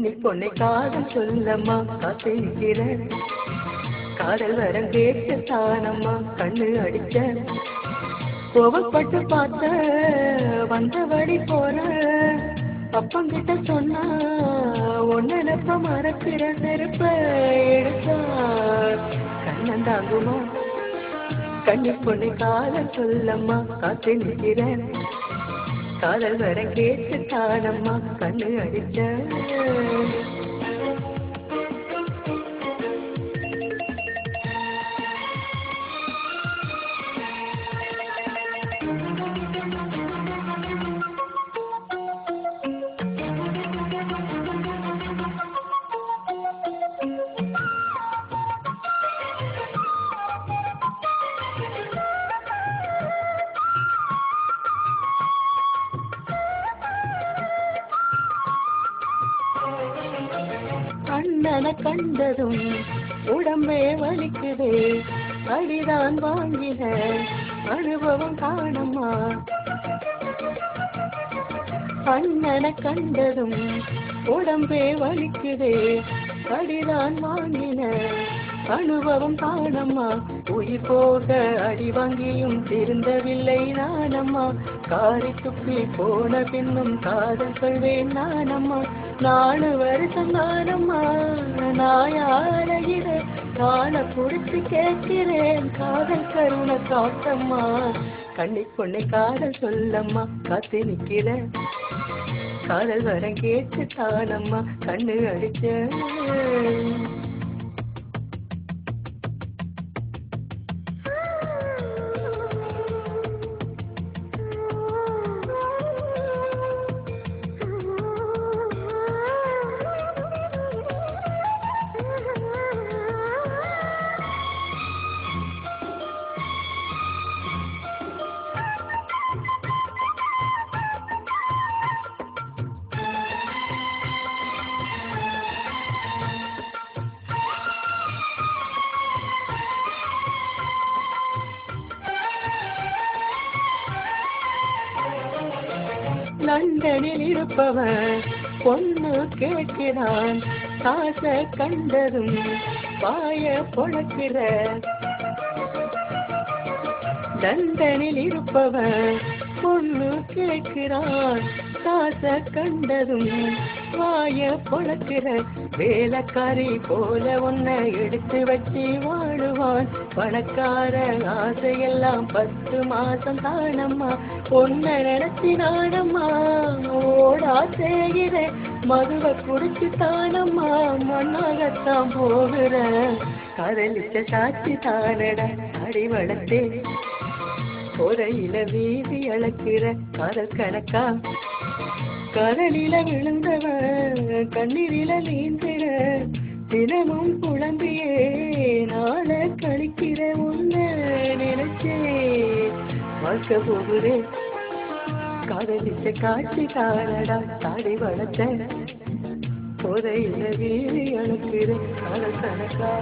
கண்ணி பொண்ணை காதல் சொல்லம்மா காத்திருக்கிற காதல் வரம் கேட்டு தானம்மா கண்ணு அடிச்ச கோவப்பட்டு பார்த்த வந்த வழி போற அப்பங்கிட்ட சொன்னா ஒன்னப்ப மறக்கிற நெருப்ப எடுத்தா கண்ணன் தாங்குமா கண்ணி பொண்ணை காதல் சொல்லம்மா காத்து நிற்கிறேன் காதல் வரம் கேட்டு தானம்மா கண்ணு அடிச்ச அண்ணனை கண்டதும் உடம்பே வலிக்குதே அடிதான் வாங்கின அனுபவம் காணம்மா அண்ணனை கண்டதும் உடம்பே வலிக்குதே அடிதான் வாங்கின அனுபவம் காணம்மா உயிர் போக அடி வாங்கியும் திருந்தவில்லை நானம்மா காரி துப்பி போன பின்னும் காதல் கொள்வேன் நானம்மா 4 வருஷம் நானம்மா நாயாரகிற காலை புடிச்சு கேட்கிறேன் காதல் கருணை காட்டம்மா கண்ணி பொண்ணை காதல் சொல்லம்மா காத்து நிற்கிற காதல் வரம் கேட்டு தானம்மா கண்ணு அடிச்ச லண்டனில் இருப்பவன் பொண்ணு கேட்கிறான் காசை கண்டதும் வாய பொழக்கிற லண்டனில் இருப்பவன் பொண்ணு கேட்கிறான் காசை கண்டதும் வாய பொழக்கிற வேலைக்காரி போல உன்னை எடுத்து வச்சு வாழுவான் பணக்கார ஆசையெல்லாம் 10 மாசம் தானம்மா பொண்ணை நினைச்சினானம்மா ஓடா செய்கிற மதுவை குடிச்சு தானம்மா மண்ணாகத்தான் போகிற காதலிச்ச சாட்சி தானட அடி வளர்த்தே பொறையில வீதி அளக்கிற காதல் கணக்கா கடலில விழுந்தவன் கண்ணீரில நீந்திர தினமும் புலம்பியே நாள கழிக்கிற உன்னை நினைச்சே வாழ்க்கை போகிறேன் காதலிச்ச காட்சி காணடா தாடி வளர்த்த பொறையில வீதி அளக்கிற காதல் கணக்கா